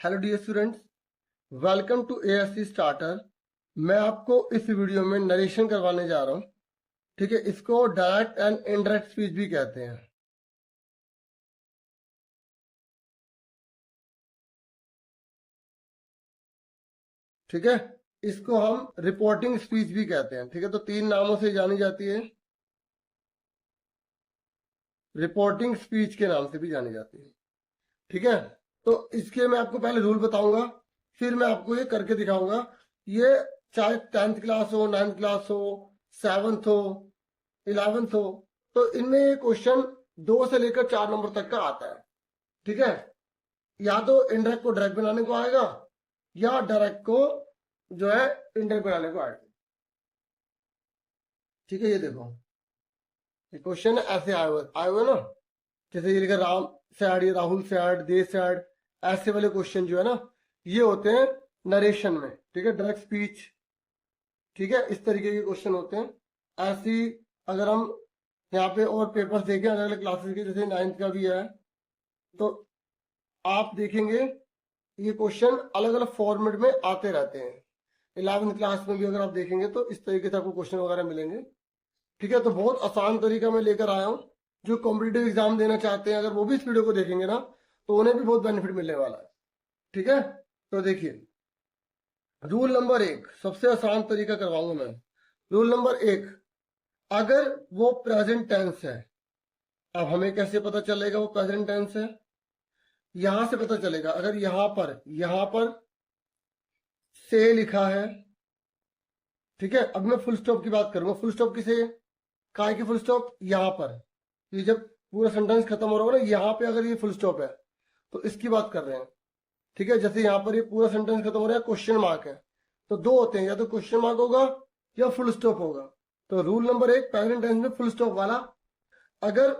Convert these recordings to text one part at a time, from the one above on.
Hello dear students, welcome to ASC starter. मैं आपको इस वीडियो में नरेशन करवाने जा रहा हूँ। ठीक है, इसको डायरेक्ट एंड इनडायरेक्ट स्पीच भी कहते हैं। ठीक है, इसको हम रिपोर्टिंग स्पीच भी कहते हैं। ठीक है, तो तीन नामों से जानी जाती है। रिपोर्टिंग स्पीच के नाम से भी जानी जाती है। ठीक है, तो इसके मैं आपको पहले रूल बताऊंगा, फिर मैं आपको ये करके दिखाऊंगा। ये चाहे 10th क्लास हो, 9th क्लास हो, 7th हो, 11th हो, तो इनमें ये क्वेश्चन 2 से लेकर 4 नंबर तक का आता है। ठीक है, या तो इनडायरेक्ट को डायरेक्ट बनाने को आएगा, या डायरेक्ट को जो है इनडायरेक्ट बनाने को आएगा। ठीक है, ये देखो, ये क्वेश्चन ऐसे आए हुए ना, जैसे ये लिखा राम सैड, ये राहुल सैड, दे सैड, ऐसे वाले क्वेश्चन जो है ना, ये होते हैं नरेशन में। ठीक है, डायरेक्ट स्पीच। ठीक है, इस तरीके के क्वेश्चन होते हैं। ऐसी अगर हम यहाँ पे और पेपर्स देखें अलग अलग क्लासेस के, जैसे 9th का भी है, तो आप देखेंगे ये क्वेश्चन अलग अलग फॉर्मेट में आते रहते हैं। 11th क्लास में भी अगर आप देखेंगे तो इस तरीके से आपको क्वेश्चन वगैरह मिलेंगे। ठीक है, तो बहुत आसान तरीका मैं लेकर आया हूँ। जो कॉम्पिटिटिव एग्जाम देना चाहते हैं, अगर वो भी इस वीडियो को देखेंगे ना, तो उन्हें भी बहुत बेनिफिट मिलने वाला है। ठीक है, तो देखिए, रूल नंबर 1, सबसे आसान तरीका करवाऊंगा मैं। रूल नंबर 1, अगर वो प्रेजेंट टेंस है, अब हमें कैसे पता चलेगा वो प्रेजेंट टेंस है? यहां से पता चलेगा, अगर यहां पर से लिखा है। ठीक है, अब मैं फुल स्टॉप की बात करूंगा। फुल स्टॉप किसे, काय की फुल स्टॉप? यहां पर, ये जब पूरा सेंटेंस खत्म हो रहा होगा ना, यहां पे अगर ये फुल स्टॉप है तो इसकी बात कर रहे हैं। ठीक है, जैसे यहां पर ये पूरा सेंटेंस खत्म हो रहा है, क्वेश्चन मार्क है, तो दो होते हैं, या तो क्वेश्चन मार्क होगा या फुल स्टॉप होगा। तो रूल नंबर 1, प्रेजेंट टेंस में फुल स्टॉप वाला, अगर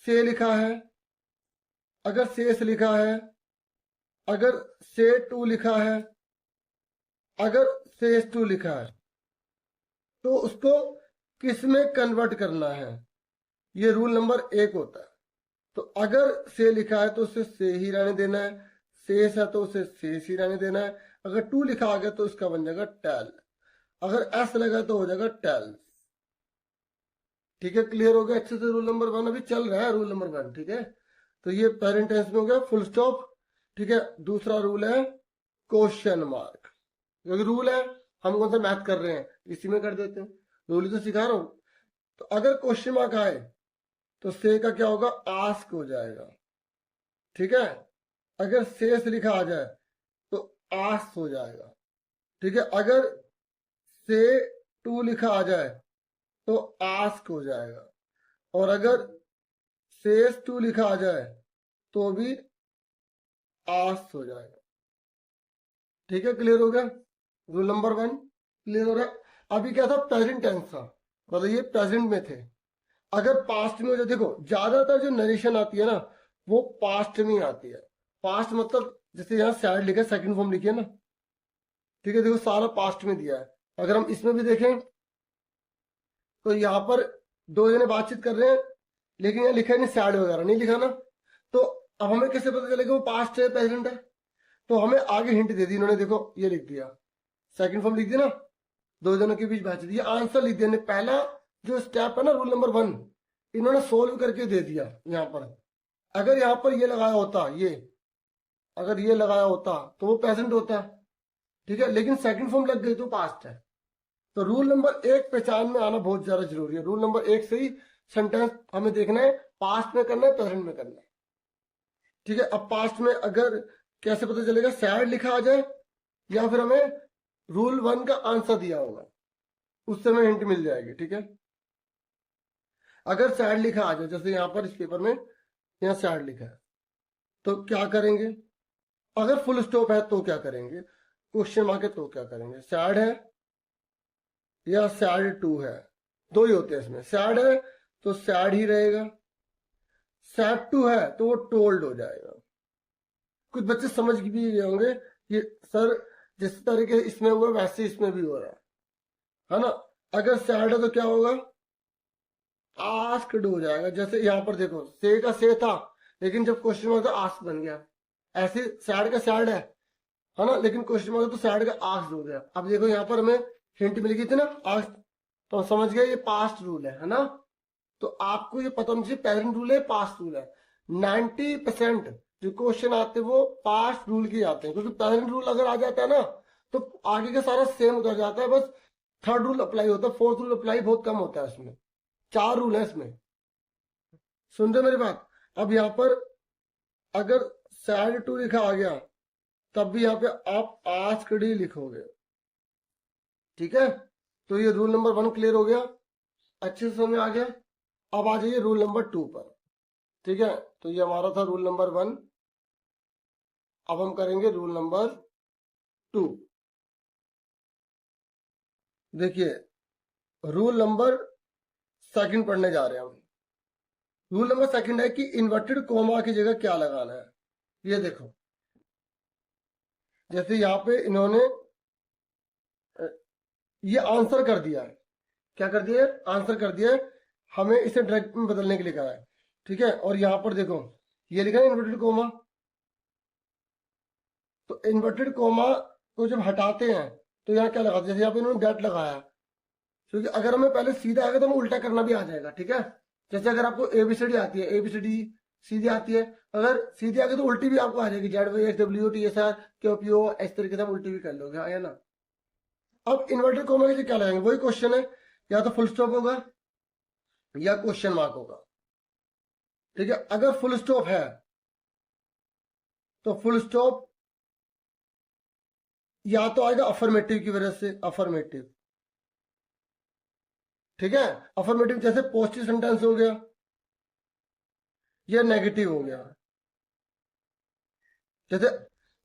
से लिखा है, अगर सेस लिखा है, अगर से टू लिखा है, अगर सेस टू लिखा है, तो उसको किस में कन्वर्ट करना है, ये रूल नंबर 1 होता है। तो अगर से लिखा है तो उसे से ही रहने देना है, सेस है तो उसे सेस ही रहने देना है। अगर टू लिखा आ गया तो इसका बन जाएगा टेल, अगर एस लगा तो हो जाएगा टेल। ठीक है, क्लियर हो गया अच्छे से? रूल नंबर 1 अभी चल रहा है, रूल नंबर 1। ठीक है, तो ये प्रेजेंट टेंस में हो गया फुल स्टॉप। ठीक है, दूसरा रूल है क्वेश्चन मार्क। क्योंकि रूल है, हम कौन सा मैथ कर रहे हैं, इसी में कर देते हैं। रूल ही तो सिखा रहा हूं। तो अगर क्वेश्चन मार्क आए तो से का क्या होगा, आस्क हो जाएगा। ठीक है, अगर शेष लिखा आ जाए तो आस्क हो जाएगा। ठीक है, अगर से टू लिखा आ जाए तो आस्क हो जाएगा, और अगर शेष टू लिखा आ जाए तो भी आस्क हो जाएगा। ठीक है, क्लियर हो गया? रूल नंबर 1 क्लियर हो रहा है? अभी क्या था, प्रेजेंट टेंस था, मतलब ये प्रेजेंट में थे। अगर पास्ट में हो जाए, देखो ज्यादातर जो नरेशन आती है ना, वो पास्ट में आती है। पास्ट मतलब जैसे यहाँ सैड लिखा है, सेकंड फॉर्म लिखी है ना। ठीक है, देखो सारा पास्ट में दिया है। अगर हम इसमें भी देखें तो यहाँ पर दो जने बातचीत कर रहे हैं, लेकिन यहाँ लिखा है नहीं, सैड वगैरह नहीं लिखा ना। तो अब हमें कैसे पता चलेगा वो पास्ट है प्रेजेंट है? तो हमें आगे हिंट दे दी इन्होंने, देखो ये लिख दिया, सेकंड फॉर्म लिख दिया ना, दो जनों के बीच बातचीत, ये आंसर लिख दिया। पहला जो स्टेप है ना, रूल नंबर 1, इन्होंने सोल्व करके दे दिया यहाँ पर। अगर यहाँ पर ये लगाया होता, ये अगर ये लगाया होता तो वो प्रेजेंट होता है। ठीक है, लेकिन सेकंड फॉर्म लग गई तो पास्ट है। तो रूल नंबर 1 पहचान में आना बहुत ज्यादा जरूरी है। रूल नंबर 1 से ही सेंटेंस हमें देखना है, पास्ट में करना है, प्रेजेंट में करना है। ठीक है, अब पास्ट में अगर कैसे पता चलेगा, सैड लिखा आ जाए या फिर हमें रूल 1 का आंसर दिया होगा, उससे हमें हिंट मिल जाएगी। ठीक है, अगर सैड लिखा आ जाए, जैसे यहाँ पर इस पेपर में यहाँ सैड लिखा है, तो क्या करेंगे? अगर फुल स्टॉप है तो क्या करेंगे, क्वेश्चन मार्क है तो क्या करेंगे? सैड है या सैड टू है, दो ही होते हैं इसमें। सैड है तो सैड ही रहेगा, सैड टू है तो वो टोल्ड हो जाएगा। कुछ बच्चे समझ भी गए होंगे कि सर जिस तरीके से इसमें हुआ वैसे इसमें भी हो रहा है ना। अगर सैड है तो क्या होगा, आस्क्ड हो जाएगा। जैसे यहाँ पर देखो, से का से था, लेकिन जब क्वेश्चन मार्क था आस्क बन गया। ऐसे सैड का सैड है, है ना, लेकिन क्वेश्चन मार्क तो सैड का आस्क्ड हो गया। अब देखो यहाँ पर हमें हिंट मिल गई थी ना आस्क्ड, तो हम समझ गए ये पास्ट रूल है ना। तो आपको ये पता होना चाहिए प्रेजेंट रूल है पास्ट रूल है। 90% जो क्वेश्चन आते हैं वो पास्ट रूल के आते हैं, क्योंकि प्रेजेंट रूल अगर आ जाता है ना तो आगे का सारा सेम उतर जाता है, बस थर्ड रूल अप्लाई होता है, फोर्थ रूल अप्लाई बहुत कम होता है इसमें। 4 रूल है इसमें, सुन रहे मेरी बात। अब यहाँ पर अगर सैड टू लिखा आ गया तब भी यहाँ पे आप आस्क्ड ही लिखोगे, ठीक है। तो ये रूल नंबर 1 क्लियर हो गया, अच्छे से समझ आ गया। अब आ जाइए रूल नंबर 2 पर, ठीक है। तो ये हमारा था रूल नंबर 1, अब हम करेंगे रूल नंबर 2। देखिए रूल नंबर 2 पढ़ने जा रहे हैं हम। रूल नंबर 2 है कि इन्वर्टेड कोमा की जगह क्या लगाना है। ये देखो, जैसे यहाँ पे इन्होंने ये आंसर कर दिया है, क्या कर दिया है, आंसर कर दिया है, हमें इसे डायरेक्ट में बदलने के लिए कहा है, ठीक है। और यहाँ पर देखो ये लिखा है इन्वर्टेड कोमा, तो इन्वर्टेड कोमा को जब हटाते हैं तो यहाँ क्या लगाते हैं, जैसे यहाँ पे इन्होंने डैट लगाया, क्योंकि अगर हमें पहले सीधा आएगा तो हमें उल्टा करना भी आ जाएगा, ठीक है। जैसे अगर आपको एबीसीडी आती है, एबीसीडी सीधी आती है, अगर सीधी आ गई तो उल्टी भी आपको आ जाएगी, Z Y S W T S R Q P O, इस तरीके से आप उल्टी भी कर लोगे, है ना। अब इन्वर्टेड कोमा के लिए क्या लगाएंगे, वही क्वेश्चन है, या तो फुल स्टॉप होगा या क्वेश्चन मार्क होगा, ठीक है। अगर फुल स्टॉप है तो फुल स्टॉप या तो आएगा अफर्मेटिव की वजह से, अफर्मेटिव, ठीक है। अफर्मेटिव जैसे पॉजिटिव सेंटेंस हो गया या नेगेटिव हो गया। जैसे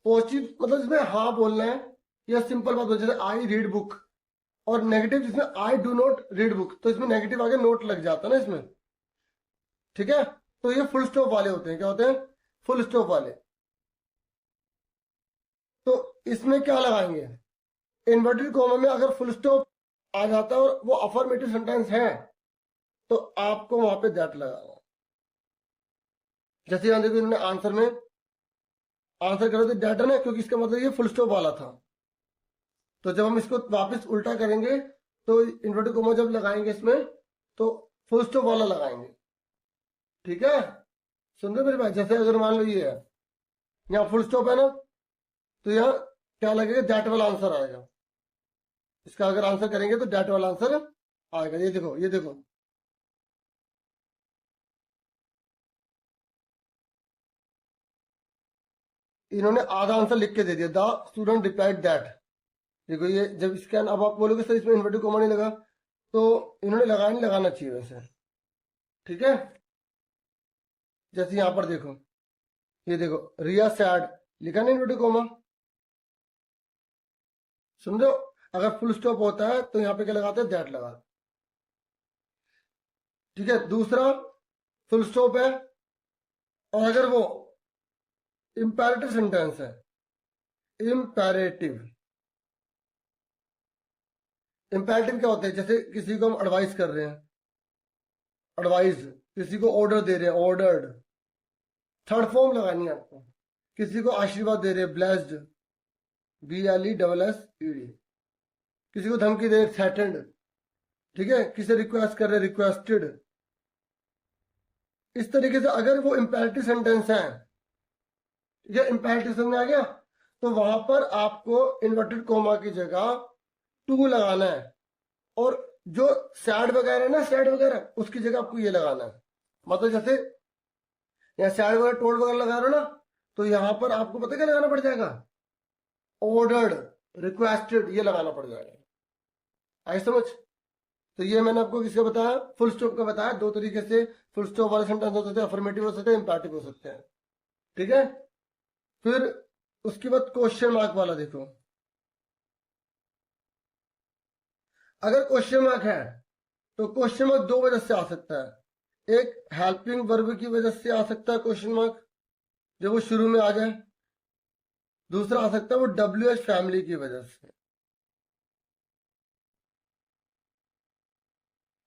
पॉजिटिव मतलब इसमें हाँ बोलना है या सिंपल बात हो, जैसे आई रीड बुक, और नेगेटिव जिसमें I do not read book, तो इसमें नेगेटिव आगे नोट लग जाता है ना इसमें, ठीक है। तो ये फुल स्टॉप वाले होते हैं, क्या होते हैं, फुल स्टॉप वाले। तो इसमें क्या लगाएंगे, इन्वर्टेड कॉमा में अगर फुल स्टॉप आ जाता है और वो अफर्मेटिव सेंटेंस है तो आपको वहां पे दैट लगाना। जैसे यहां देखो इन्होंने आंसर में आंसर करो तो दैट है ना, क्योंकि इसका मतलब ये फुल स्टॉप वाला था। तो जब हम इसको वापस उल्टा करेंगे तो इन्वर्टेड कॉमा जब लगाएंगे इसमें तो फुल स्टॉप वाला लगाएंगे, ठीक है। सुन रहे मेरे भाई, जैसे अगर मान लो ये है, यहाँ फुल स्टॉप है ना, तो यहाँ क्या लगेगा, दैट वाला आंसर आएगा। इसका अगर आंसर करेंगे तो दैट वाला आंसर आएगा। ये देखो, ये देखो, इन्होंने आधा आंसर लिख के दे दिया, द स्टूडेंट रिप्लाइड दैट। देखो ये जब स्कैन, अब आप बोलोगे सर इसमें इन्वर्टेड कॉमा नहीं लगा, तो इन्होंने लगाया नहीं, लगाना चाहिए वैसे, ठीक है। जैसे यहां पर देखो, ये देखो रिया सैड लिखा नहीं इन्वर्टेड कॉमा, समझो। अगर फुल स्टॉप होता है तो यहाँ पे क्या लगाते हैं, दैट लगा, ठीक है। दूसरा फुल स्टॉप है, और अगर वो इंपैरेटिव सेंटेंस है, इंपैरेटिव, इंपैरेटिव क्या होते हैं, जैसे किसी को हम एडवाइस कर रहे हैं, एडवाइस, किसी को ऑर्डर दे रहे हैं, ऑर्डर्ड, थर्ड फॉर्म लगानी है आपको। किसी को आशीर्वाद दे रहे हैं, ब्लेस्ड, BLESSED। किसी को धमकी दे रहे, थ्रेटेंड, ठीक है। किसी रिक्वेस्ट कर रहे, रिक्वेस्टेड। इस तरीके से अगर वो इंपैरेटिव सेंटेंस है, ठीक है, इंपैरेटिव समझ में आ गया, तो वहां पर आपको इन्वर्टेड कोमा की जगह टू लगाना है, और जो सैड वगैरह है ना, सैड वगैरह उसकी जगह आपको ये लगाना है। मतलब जैसे यहाँ सैड वगैरह टोल्ड वगैरह लगा रहे हो ना, तो यहां पर आपको पता क्या लगाना पड़ जाएगा, ऑर्डर्ड, रिक्वेस्टेड, ये लगाना पड़ जाएगा। आई समझ। तो ये मैंने आपको किसका बताया, फुल स्टॉप का बताया। 2 तरीके से फुल स्टॉप वाले सेंटेंस हो सकते हैं, अफर्मेटिव हो सकते हैं, इंपैरेटिव हो सकते हैं, ठीक है। फिर उसके बाद क्वेश्चन मार्क वाला देखो। अगर क्वेश्चन मार्क है तो क्वेश्चन मार्क 2 वजह से आ सकता है। एक हेल्पिंग वर्ब की वजह से आ सकता है क्वेश्चन मार्क, जब वो शुरू में आ जाए। दूसरा आ सकता है वो WH फैमिली की वजह से।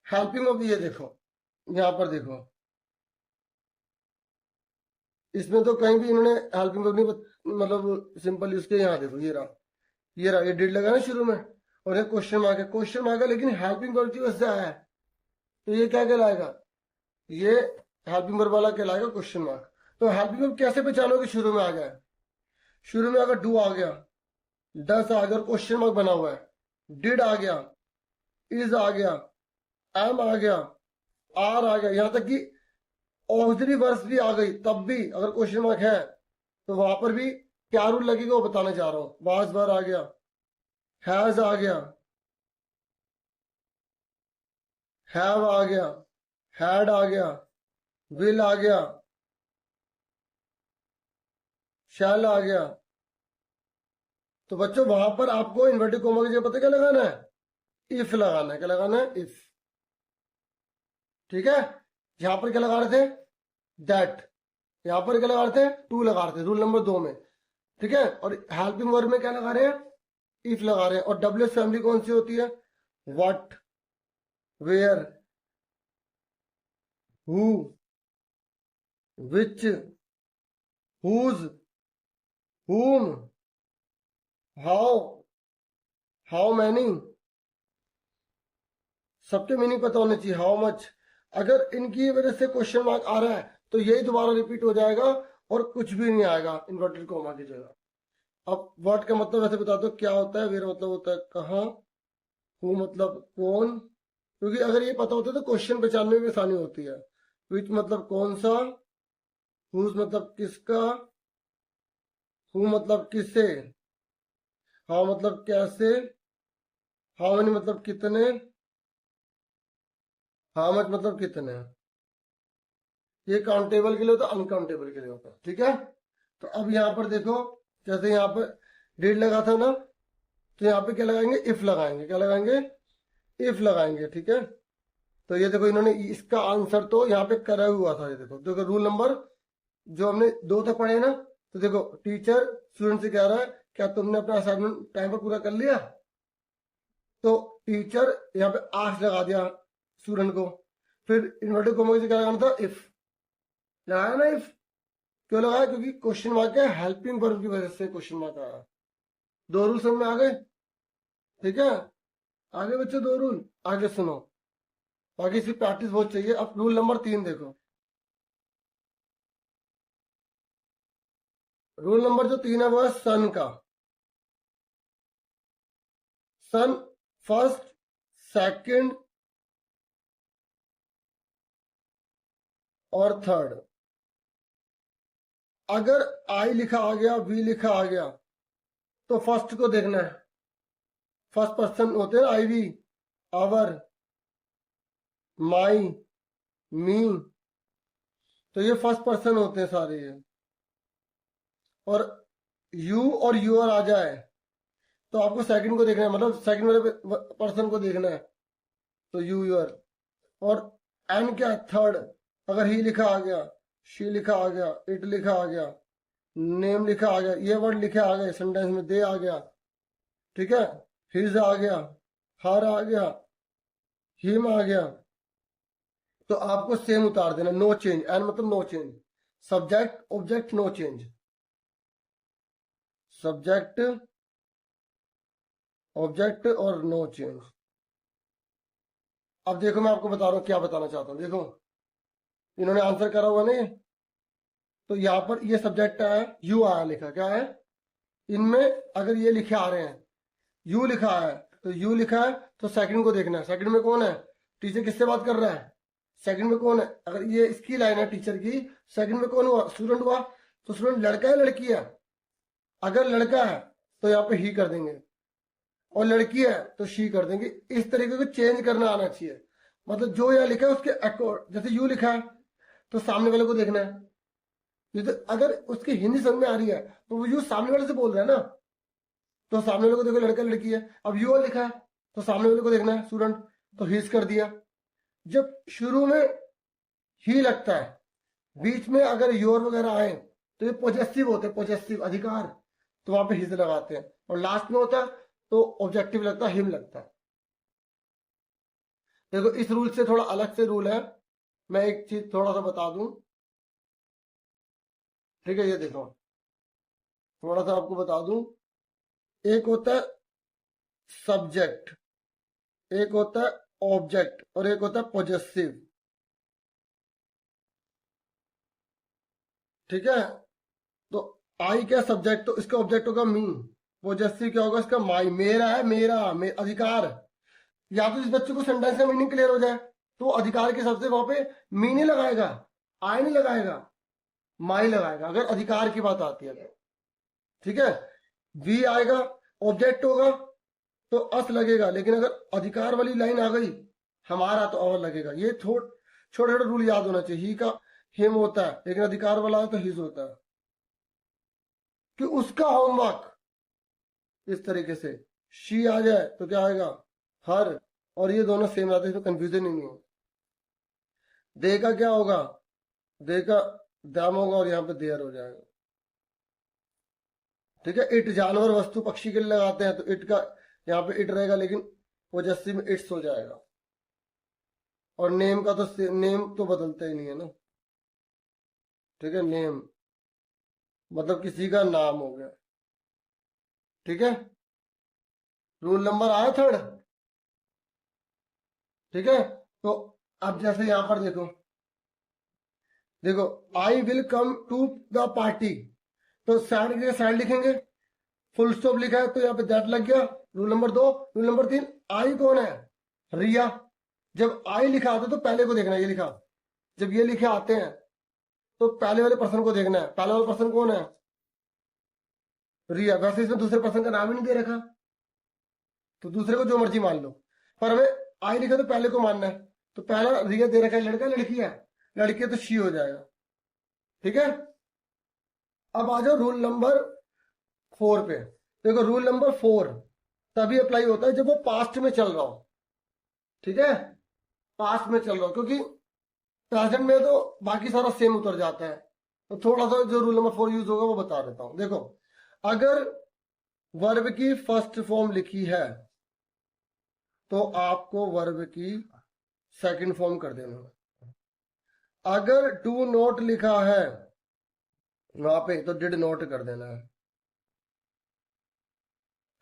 हेल्पिंग वर्ब ये देखो, यहां पर देखो, इसमें तो कहीं भी इन्होंने हेल्पिंग वर्ब नहीं मतलब सिंपल उसके यहाँ देखो, ये रहा, ये डिड लगा ना शुरू में, और ये क्वेश्चन मार्क है, क्वेश्चन मार्क है लेकिन हेल्पिंग वर्ब की वजह से आया है, तो ये क्या कहलाएगा, ये हेल्पिंग वर्ब वाला कहलाएगा क्वेश्चन मार्क। तो हेल्पिंग वर्ब कैसे पहचानोगे, शुरू में आ गया, शुरू में अगर डू आ गया, डस आ गया और क्वेश्चन मार्क बना हुआ है, डिड आ गया, इज आ गया, एम आ गया, आर आ गया, यहां तक कि ऑक्सिलरी वर्ब्स भी आ गई, तब भी अगर क्वेश्चन मार्क है तो वहां पर भी क्या रूल लगेगा वो बताने जा रहा हूं। वाज वर आ गया, हैज आ गया, हैव आ गया, हैड आ गया, विल आ गया, शैल आ गया। तो बच्चों वहां पर आपको इन्वर्टेड कोमा की जगह पता क्या लगाना है, इफ लगाना है। क्या लगाना है, इफ। ठीक है, यहां पर क्या लगा रहे थे, दैट, यहां पर क्या लगा रहे थे, टू लगा रहे थे रूल नंबर 2 में। ठीक है, और हेल्पिंग वर्ब में क्या लगा रहे हैं, इफ लगा रहे हैं। और डब्ल्यू फैमिली कौन सी होती है, what, where, who, which, whose, whom, how many, सबके मीनिंग पता होने चाहिए, हाउ मच। अगर इनकी वजह से क्वेश्चन मार्क आ रहा है तो यही दोबारा रिपीट हो जाएगा और कुछ भी नहीं आएगा इन्वर्टेड कोमा की जगह। अब व्हाट का मतलब वैसे बता दो क्या होता है, वेयर मतलब होता है कहाँ, हु मतलब कौन, क्योंकि अगर ये पता होता है तो क्वेश्चन पहचानने में आसानी होती है। विच मतलब कौन सा, हुज मतलब किसका, हु मतलब किसे, हाउ मतलब कैसे, हाउ मेनी मतलब कितने, हाउ मच मतलब कितने। ये काउंटेबल के लिए होता है, अनकाउंटेबल के लिए होता है। ठीक है, तो अब यहाँ पर देखो, जैसे यहाँ पर डेट लगा था ना, तो यहाँ पे क्या लगाएंगे, इफ लगाएंगे। क्या लगाएंगे, इफ लगाएंगे। ठीक है, तो ये देखो इन्होंने इसका आंसर तो यहाँ पे करा हुआ था। ये देखो देखो रूल नंबर जो हमने 2 तक पढ़े ना, तो देखो टीचर स्टूडेंट से कह रहा है क्या तुमने अपना असाइनमेंट टाइम पर पूरा कर लिया, तो टीचर यहाँ पे आस्क लगा दिया स्टूडेंट को, फिर इन्वर्टेड कोमा से क्या लगाना था, इफ लगाया ना, इफ। क्यों लगाया, क्योंकि क्वेश्चन मार्क है, हेल्पिंग वर्ब की वजह से क्वेश्चन मार्क आया। 2 रूल समझ में आ गए। ठीक है, आगे बच्चों 2 रूल आगे सुनो, बाकी इसकी प्रैक्टिस बहुत चाहिए। अब रूल नंबर 3 देखो, रूल नंबर जो 3 है वो है सन का। सन फर्स्ट, सेकंड और थर्ड। अगर आई लिखा आ गया, वी लिखा आ गया, तो फर्स्ट को देखना है। फर्स्ट पर्सन होते हैं आई, वी, आवर, माई, मी, तो ये फर्स्ट पर्सन होते हैं सारे ये। और यू और यूर आ जाए तो आपको सेकंड को देखना है, मतलब सेकंड वाले पर्सन को देखना है, तो यू, यूर। और एन क्या, थर्ड। अगर ही लिखा आ गया, शी लिखा आ गया, इट लिखा आ गया, नेम लिखा आ गया, ये वर्ड लिखे आ गए सेंटेंस में, दे आ गया। ठीक है, हिज आ गया, हर आ गया, हिम आ गया, तो आपको सेम उतार देना, नो चेंज। एन मतलब no change, subject object no change, subject object और नो चेंज। अब देखो मैं आपको बता रहा हूं क्या बताना चाहता हूं। देखो इन्होंने आंसर करा हुआ नहीं, तो यहाँ पर ये सब्जेक्ट है, यू आया लिखा, क्या है इनमें, अगर ये लिखे आ रहे हैं, यू लिखा है, तो यू लिखा है तो सेकंड को देखना है, सेकंड में कौन है, टीचर किससे बात कर रहा है, सेकंड में कौन है। अगर ये इसकी लाइन है टीचर की, सेकंड में कौन हुआ, स्टूडेंट हुआ, तो स्टूडेंट लड़का है लड़की है, अगर लड़का है तो यहाँ पे ही कर देंगे, और लड़की है तो शी कर देंगे। इस तरीके को चेंज करना आना चाहिए, मतलब जो यहाँ लिखा है उसके अकॉर्ड, जैसे यू लिखा है तो सामने वाले को देखना है, तो अगर उसकी हिंदी समझ में आ रही है तो वो यू सामने वाले से बोल रहा है ना, तो सामने वाले को देखो लड़का लड़की है। अब यू लिखा है तो सामने वाले को देखना है स्टूडेंट, तो हिज कर दिया। जब शुरू में ही लगता है, बीच में अगर योर वगैरह आए तो ये पॉजेसिव होते हैं, पॉजेसिव अधिकार, तो वहां पे हिज लगाते हैं। और लास्ट में होता है तो ऑब्जेक्टिव लगता है, हिम लगता है। देखो इस रूल से थोड़ा अलग से रूल है, मैं एक चीज थोड़ा सा बता दूं। ठीक है, ये देखो थोड़ा सा आपको बता दूं, एक होता है सब्जेक्ट, एक होता है ऑब्जेक्ट और एक होता है पॉजेसिव। ठीक है, तो आई क्या सब्जेक्ट, तो इसका ऑब्जेक्ट होगा मी। पॉजेसिव क्या होगा इसका, माई, मेरा है, अधिकार। या तो इस बच्चे को सेंटेंस का मीनिंग क्लियर हो जाए तो अधिकार के हिसाब से वहां पे मी नहीं लगाएगा, आई नहीं लगाएगा, माई लगाएगा, अगर अधिकार की बात आती है तो। ठीक है, वी आएगा, ऑब्जेक्ट होगा तो अस लगेगा, लेकिन अगर अधिकार वाली लाइन आ गई हमारा तो और लगेगा। ये छोटे छोटे रूल याद होना चाहिए। ही का हिम होता है, लेकिन अधिकार वाला है तो हिज होता है, कि उसका होमवर्क। इस तरीके से शी आ जाए तो क्या आएगा, हर, और ये दोनों सेम आते हैं, इसमें कंफ्यूजन ही नहीं है। दे का क्या होगा, दे का दाम होगा और यहाँ पे देयर हो जाएगा। ठीक है, इट जानवर वस्तु पक्षी के लिए लगाते हैं तो इट का यहाँ पे इट रहेगा, लेकिन पोजेसिव में इट्स हो जाएगा। और नेम का तो नेम तो बदलता ही नहीं है ना। ठीक है, नेम मतलब किसी का नाम हो गया। ठीक है, रूल नंबर आया थर्ड। ठीक है, तो अब जैसे यहां पर देखो, देखो I will come to the party, तो सैड के सैड लिखेंगे, फुल स्टॉप लिखा है तो यहाँ पे दैट लग गया, rule number 2। Rule number 3, I कौन है, रिया। जब आई लिखा आता है तो पहले को देखना है, ये लिखा, जब ये लिखे आते हैं तो पहले वाले पर्सन को देखना है। पहले वाला पर्सन कौन है, रिया। वैसे इसमें दूसरे पर्सन का नाम ही नहीं दे रखा, तो दूसरे को जो मर्जी मान लो, पर हमें आई लिखा तो पहले को मानना है। तो पहला रिया दे रखा है, लड़का लड़की है, लड़की है तो शी हो जाएगा। ठीक है, अब आ जाओ रूल नंबर 4 पे। देखो रूल नंबर 4 तभी अप्लाई होता है जब वो पास्ट में चल रहा हो। ठीक है, पास्ट में चल रहा हो, क्योंकि प्रेजेंट में तो बाकी सारा सेम उतर जाता है। तो थोड़ा सा जो रूल नंबर 4 यूज होगा वो बता देता हूं। देखो, अगर वर्ब की फर्स्ट फॉर्म लिखी है तो आपको वर्ब की सेकंड फॉर्म कर देना है। अगर डू नॉट लिखा है वहां पे तो डिड नॉट कर देना है।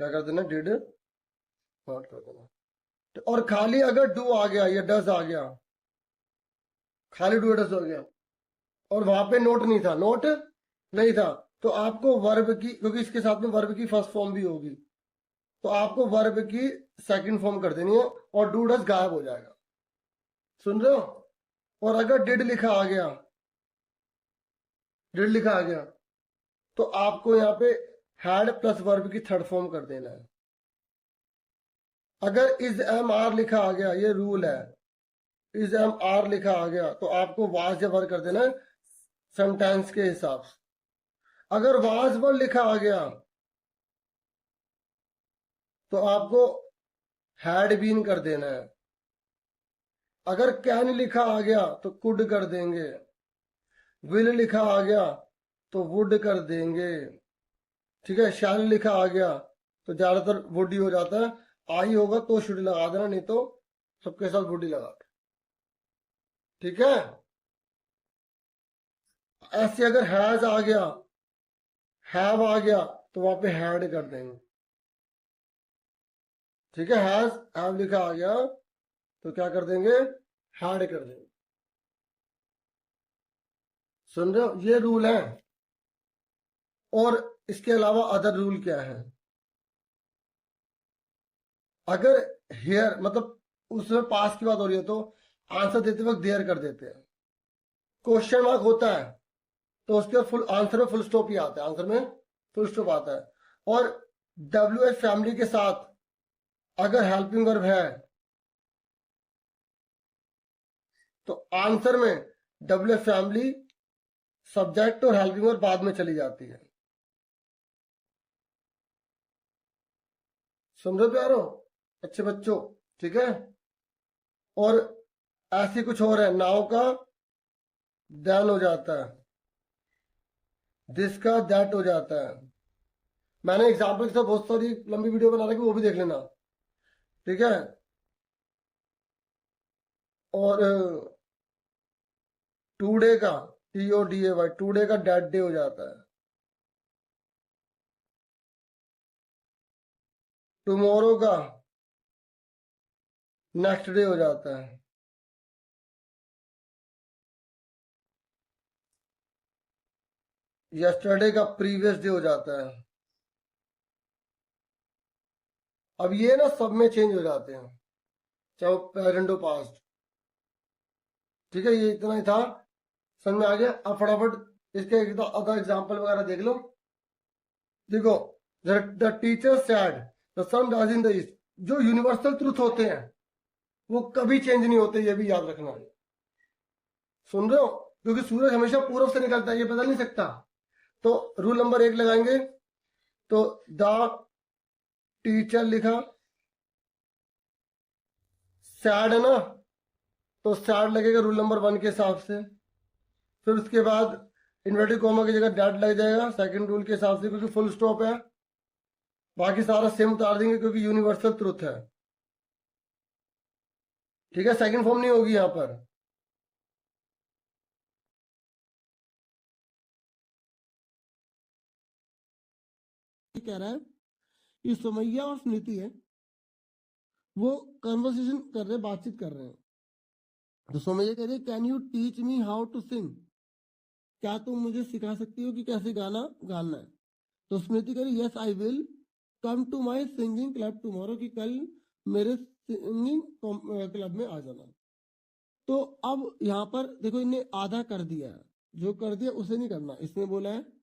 क्या कर देना, डिड नॉट कर देना। और खाली अगर डू आ गया या डज आ गया, खाली डू डज हो गया और वहां पे नोट नहीं था, नोट नहीं था, तो आपको वर्ब की, क्योंकि इसके साथ में वर्ब की फर्स्ट फॉर्म भी होगी, तो आपको वर्ब की सेकंड फॉर्म कर देनी है और डू डज गायब हो जाएगा। सुन रहे हो? और अगर डिड लिखा आ गया, डिड लिखा आ गया तो आपको यहाँ पे हैड प्लस वर्ब की थर्ड फॉर्म कर देना है। अगर इज एम आर लिखा आ गया, ये रूल है, इज एम आर लिखा आ गया तो आपको वाज या वर कर देना है सेंटेंस के हिसाब से। अगर वाज वर लिखा आ गया तो आपको हैड बीन कर देना है। अगर कैन लिखा आ गया तो कुड कर देंगे। विल लिखा आ गया तो वुड कर देंगे। ठीक है, शैल लिखा आ गया तो ज्यादातर वुड ही हो जाता है। आई होगा तो शुड लगा देना, नहीं तो सबके साथ वुड ही लगा देना। ठीक है, ऐसे अगर हैज आ गया, हैव आ गया तो वहां पे हैड कर देंगे। ठीक है, हैव लिखा आ गया तो क्या कर देंगे, हैड कर देंगे। सुन रहे हो, ये रूल है। और इसके अलावा अदर रूल क्या है, अगर हेयर मतलब उसमें पास की बात हो रही है तो आंसर देते वक्त देयर कर देते हैं। क्वेश्चन मार्क होता है तो उसके फुल आंसर में फुल स्टॉप ही आता है, आंसर में फुल स्टॉप आता है। और डब्ल्यू एच फैमिली के साथ अगर हेल्पिंग वर्ब है तो आंसर में डब्ल्यू एच फैमिली, सब्जेक्ट और हेल्पिंग वर्ब बाद में चली जाती है। सुन रहे हो प्यारो, अच्छे बच्चों? ठीक है, और ऐसी कुछ और है, नाउ का देन हो जाता है, दिस का दैट हो जाता है। मैंने एग्जाम्पल के साथ बहुत सारी लंबी वीडियो बना रखी, वो भी देख लेना। ठीक है, और टूडे का TODAY, टूडे का डेड डे हो जाता है। टुमारो का नेक्स्ट डे हो जाता है। यस्टरडे का प्रीवियस डे हो जाता है। अब ये ना सब में चेंज हो जाते हैं, चाहे वो प्रेजेंट हो पास्ट। ठीक है, ये इतना ही था, समझ में आ गया। अब फटाफट इसके एक अदर एग्जांपल वगैरह देख लो। देखो, the teacher said the sun rise in the east. जो यूनिवर्सल ट्रूथ होते हैं वो कभी चेंज नहीं होते, ये भी याद रखना। सुन रहे हो? क्योंकि सूरज हमेशा पूर्व से निकलता है, ये बदल नहीं सकता। तो रूल नंबर 1 लगाएंगे, तो द टीचर लिखा, सैड है ना, तो सैड लगेगा रूल नंबर 1 के हिसाब से। फिर उसके बाद इन्वर्टेड कॉमा की जगह डैट लग जाएगा सेकंड रूल के हिसाब से, क्योंकि फुल स्टॉप है। बाकी सारा सेम उतार देंगे क्योंकि यूनिवर्सल ट्रुथ है। ठीक है, सेकंड फॉर्म नहीं होगी यहां पर। कह रहा है कि सुमैया और स्मृति है, वो कन्वर्सेशन कर रहे हैं, बातचीत कर रहे हैं। तो सुमैया कह रही है, can you teach me how to sing? क्या तुम मुझे सिखा सकती हो कि कैसे गाना गाना है? तो स्मृति कह रही, yes I will come to my singing club tomorrow, कि कल मेरे सिंगिंग क्लब में आ जाना। तो अब यहाँ पर देखो, इन्हें आधा कर दिया है, जो कर दिया उसे नहीं करना। इसमें बोला है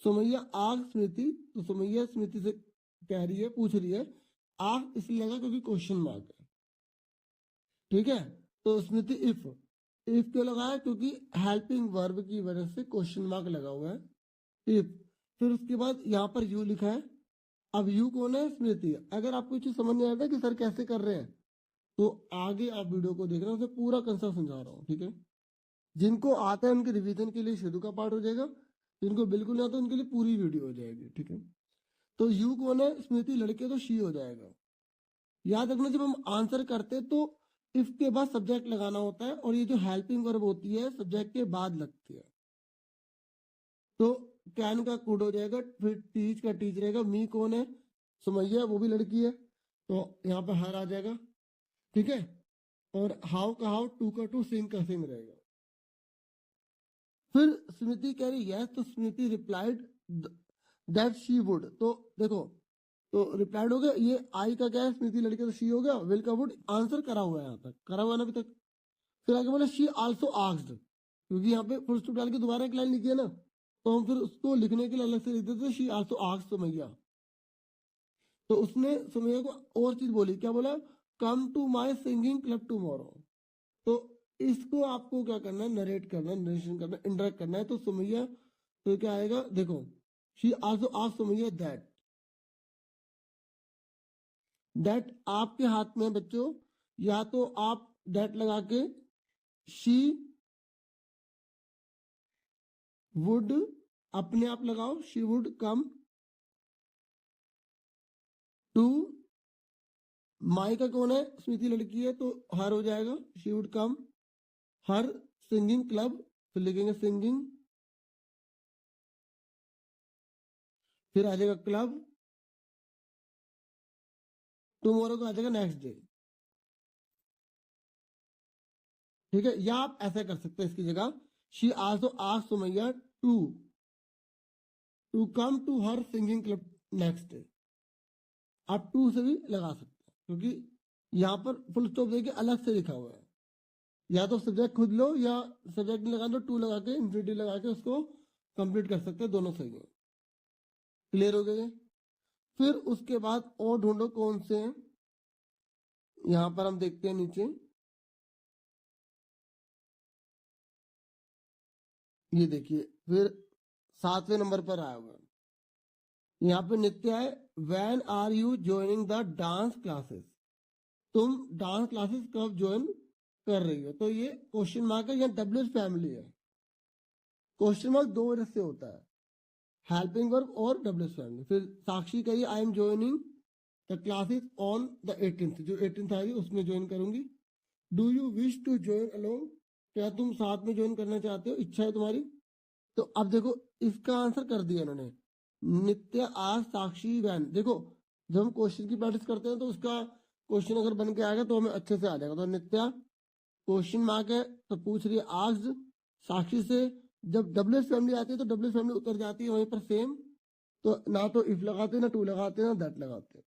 सुमैया आग स्मृति, तो सुमैया स्मृति से कह रही है, पूछ रही है, आग इसलिए लगा क्योंकि क्वेश्चन मार्क है। ठीक है, तो स्मृति इफ क्यों लगाया? क्योंकि हेल्पिंग वर्ब की वजह से क्वेश्चन मार्क लगा हुआ है इफ। फिर उसके बाद यहाँ पर यू लिखा है। अब यू कौन है? स्मृति। अगर आपको चीज समझ नहीं आता कि सर कैसे कर रहे हैं, तो आगे आप वीडियो को देख रहे हो, पूरा कंसेप्ट समझा रहा हूँ। ठीक है, जिनको आता है उनके रिवीजन के लिए शुरू का पार्ट हो जाएगा, जिनको बिल्कुल नहीं आता उनके लिए पूरी वीडियो हो जाएगी। ठीक है, तो यू कौन है? स्मृति लड़के, तो शी हो जाएगा। याद रखना, जब हम आंसर करते तो इफ के बाद सब्जेक्ट लगाना होता है, और ये जो हेल्पिंग वर्ब होती है सब्जेक्ट के बाद लगती है। तो कैन का कुड हो जाएगा, फिर टीच का टीच रहेगा। मी कौन है? सुमैया, वो भी लड़की है, तो यहाँ पे हर आ जाएगा। ठीक है, और हाउ का हाउ, टू का टू, सिंग का सिंग रहेगा। फिर स्मृति कह रही यस, तो स्मृति रिप्लाइड दैट शी वुड। तो देखो, तो रिप्लाइड हो गया, ये आई का क्या है? स्मृति लड़के, तो शी हो गया। विल का वुड आंसर करा हुआ है, यहाँ तक करा हुआ है ना अभी तक। फिर आगे बोला शी आल्सो आस्क्ड, क्योंकि यहाँ पे फुल स्टॉप डाल के दोबारा एक लाइन लिखी है ना, तो हम फिर उसको लिखने के लिए अलग से लिख देते, शी आल्सो आस्क्ड सुमैया। तो उसने सुमैया को और चीज बोली, क्या बोला? Come to my singing club tomorrow. तो इसको आपको क्या करना है? नरेट करना है, नरेशन करना है, इंटरेक्ट करना है। तो सुमैया, तो क्या आएगा? देखो, she also asked Sumaiya that आपके हाथ में बच्चों, या तो आप दैट लगा के शी वुड अपने आप लगाओ, she would come to my का कौन है? स्मृति लड़की है, तो हर हो जाएगा, she would come her singing club, फिर लिखेंगे सिंगिंग, फिर आ जाएगा क्लब, टुमारो का आ जाएगा नेक्स्ट डे। ठीक है, या आप ऐसा कर सकते हैं इसकी जगह, she also asked Sumaiya to come to her singing club next day. आप टू से भी लगा सकते हैं, क्योंकि यहाँ पर फुल स्टॉप देके अलग से लिखा हुआ है। या तो सब्जेक्ट खुद लो, या सब्जेक्ट नहीं लगा दो, टू लगा के इंफिनिटी लगा के उसको कंप्लीट कर सकते हैं, दोनों सही है। क्लियर हो गए? फिर उसके बाद और ढूंढो कौन से हैं। यहां पर हम देखते हैं नीचे, ये देखिए, फिर 7वें नंबर पर आया हुआ है। यहाँ पे नित्य है, when are you joining the dance classes? तुम डांस क्लासेस कब ज्वाइन कर रही हो? तो ये क्वेश्चन मार्क है, या डब्ल्यूएच फैमिली है। क्वेश्चन मार्क दो वजह से होता है, हेल्पिंग वर्ब और डब्ल्यूएच फैमिली। फिर साक्षी कहिए, I am joining the classes on the 18th, जो 18th आ रही है उसमें ज्वाइन करूंगी। Do you wish to join along? क्या तुम साथ में ज्वाइन करना चाहते हो? इच्छा है तुम्हारी? तो अब देखो, इसका आंसर कर दिया इन्होंने, नित्य आज साक्षी वैन। देखो, जब हम क्वेश्चन की प्रैक्टिस करते हैं तो उसका क्वेश्चन अगर बन के आएगा तो हमें अच्छे से आ जाएगा। तो नित्या क्वेश्चन मार्क है तो पूछ रही है आस्क्ड साक्षी से। जब डब्ल्यूएस फैमिली आती है तो डब्ल्यूएस फैमिली उतर जाती है वहीं पर सेम। तो ना तो इफ लगाते ना टू लगाते ना दैट लगाते।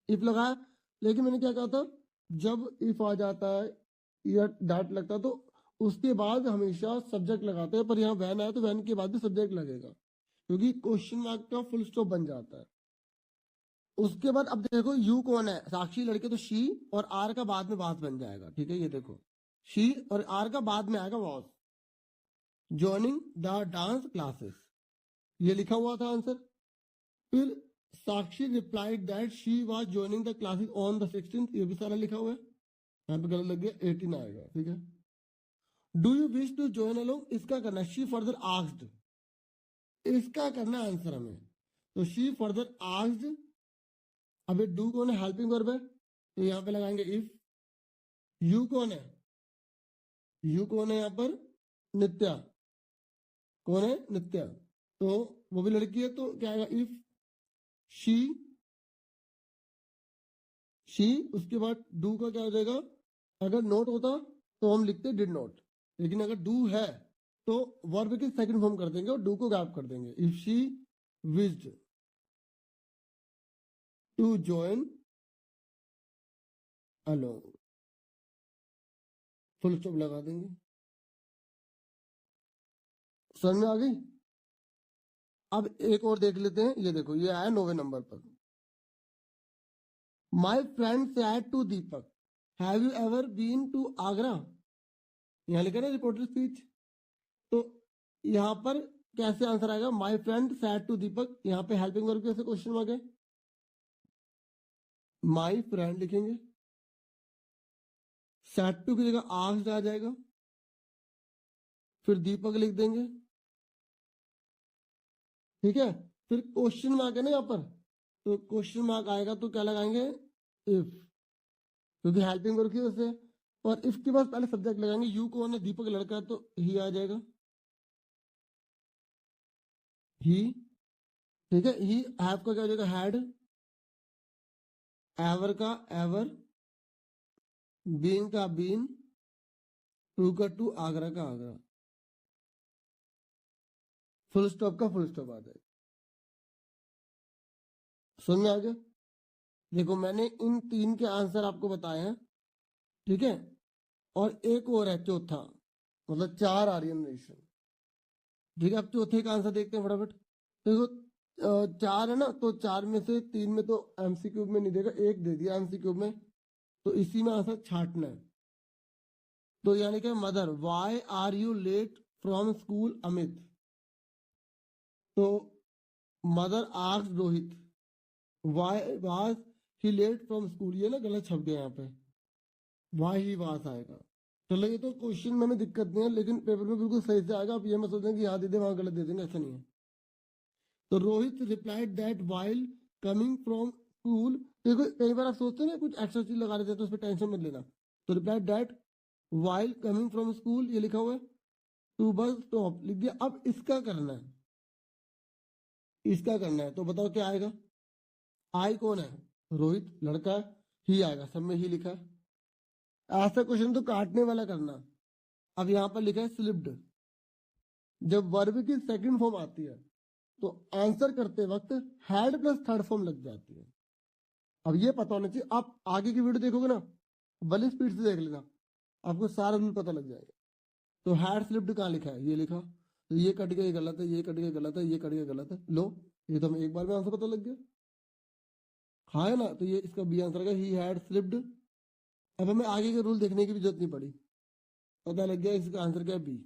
इफ लगाया, लेकिन मैंने क्या कहा था, जब इफ आ जाता है या दैट लगता है तो उसके बाद हमेशा सब्जेक्ट लगाते हैं। पर यहाँ वैन आया तो वैन के बाद भी सब्जेक्ट लगेगा, क्योंकि क्वेश्चन मार्क का फुल स्टॉप बन जाता है। उसके बाद अब देखो यू कौन है, साक्षी लड़के, तो शी और आर का बाद में वास बन जाएगा। ठीक है, ये देखो शी और आर का बाद में आएगा वास। ज्वाइनिंग द डांस क्लासेस, ये लिखा हुआ था आंसर। फिर Sakshi replied that she was joining the classes on the 16th, ये भी सारा लिखा हुआ है। यहाँ पे गलत लग गया, 18 आएगा। ठीक है, do you wish to join along, इसका करना शी फर्दर आस्क्ड, इसका करना आंसर हमें। तो शी फर्दर आस्क्ड, अबे डू कौन है, हेल्पिंग वर्ब है, तो यहाँ पे लगाएंगे इफ। यू कौन है, यू कौन है यहाँ पर, नित्या, कौन है, नित्या, तो वो भी लड़की है तो क्या आएगा, इफ शी, शी, उसके बाद डू का क्या हो जाएगा, अगर नोट होता तो हम लिखते डिड नॉट, लेकिन अगर डू है तो वर्ब की सेकंड फॉर्म कर देंगे और डू को गैप कर देंगे। If she wished to join along, full stop लगा देंगे। समझ में आ गई। अब एक और देख लेते हैं, ये देखो ये आया 9वें नंबर पर। My friend said to Deepak, have you ever been to Agra, यहाँ लिखा ना रिपोर्टर स्पीच। तो यहाँ पर कैसे आंसर आएगा, माई फ्रेंड सैड टू दीपक, यहाँ पे हेल्पिंग वर्ब कैसे क्वेश्चन मार्क है, माई फ्रेंड लिखेंगे, सैड टू की जगह आस्क्ड आ जाएगा, फिर दीपक लिख देंगे। ठीक है, फिर क्वेश्चन मार्क है ना यहाँ पर, तो क्वेश्चन मार्क आएगा तो क्या लगाएंगे, इफ, क्योंकि हेल्पिंग वर्ब की वजह से। और इफ के बाद पहले सब्जेक्ट लगाएंगे, यू कौन है, दीपक लड़का है तो ही आ जाएगा, ही। ठीक है, ही, हैव का क्या हो जाएगा, हैड, एवर का एवर, बीन का बीन, टू का टू, आगरा का आगरा, फुल स्टॉप का फुल स्टॉप आ जाएगा। समझ में आ गया। देखो मैंने इन 3 के आंसर आपको बताए हैं। ठीक है, और एक और है चौथा, मतलब 4 आ रही है नरेशन। ठीक है, अब चौथे का आंसर देखते हैं फटाफट। देखो 4 है ना, तो 4 में से 3 में तो एमसीक्यू में नहीं देगा, एक दे दिया एमसीक्यू में, तो इसी में आंसर छाटना है। तो यानी कि mother, why are you late from school Amit, तो mother asked Rohit why was he late from school, ये ना गलत छप गया यहाँ पे, वाई ही वाज आएगा। चलो ये तो क्वेश्चन में हमें दिक्कत नहीं है, लेकिन पेपर में बिल्कुल सही से आएगा। आप ये मत सोचें कि यहाँ दे दे वहां गलत दे देंगे, ऐसा नहीं है। तो Rohit replied that while coming from school, देखो कई बार आप सोचते हैं ना कुछ एक्स्ट्रा चीज लगा देते हैं तो उस पर टेंशन मत लेना। तो replied that while coming from school, ये लिखा हुआ है, टू बस स्टॉप लिख दिया। अब इसका करना है, इसका करना है, तो बताओ क्या आएगा। आई कौन है, रोहित लड़का है, ही आएगा, सब में ही लिखा है। ऐसा क्वेश्चन तो काटने वाला करना। अब यहाँ पर लिखा है स्लिप्ड, जब वर्ब की सेकंड फॉर्म आती है तो आंसर करते वक्त हैड प्लस थर्ड फॉर्म लग जाती है। अब ये पता होना चाहिए, आप आगे की वीडियो देखोगे ना, भले स्पीड से देख लेना, आपको सारा रूल पता लग जाएगा। तो हैड स्लिप्ड कहाँ लिखा है, ये लिखा, तो ये कट गया, ये गलत है, ये कट गया गलत है, ये कट गया गलत है। लो, ये तो हमें एक बार में आंसर पता लग गया, हाँ है ना। तो ये इसका बी आंसर का, ही हैड स्लिप्ड। अब हमें आगे के रूल देखने की भी जरूरत नहीं पड़ी, पता लग गया इसका आंसर क्या है, बी।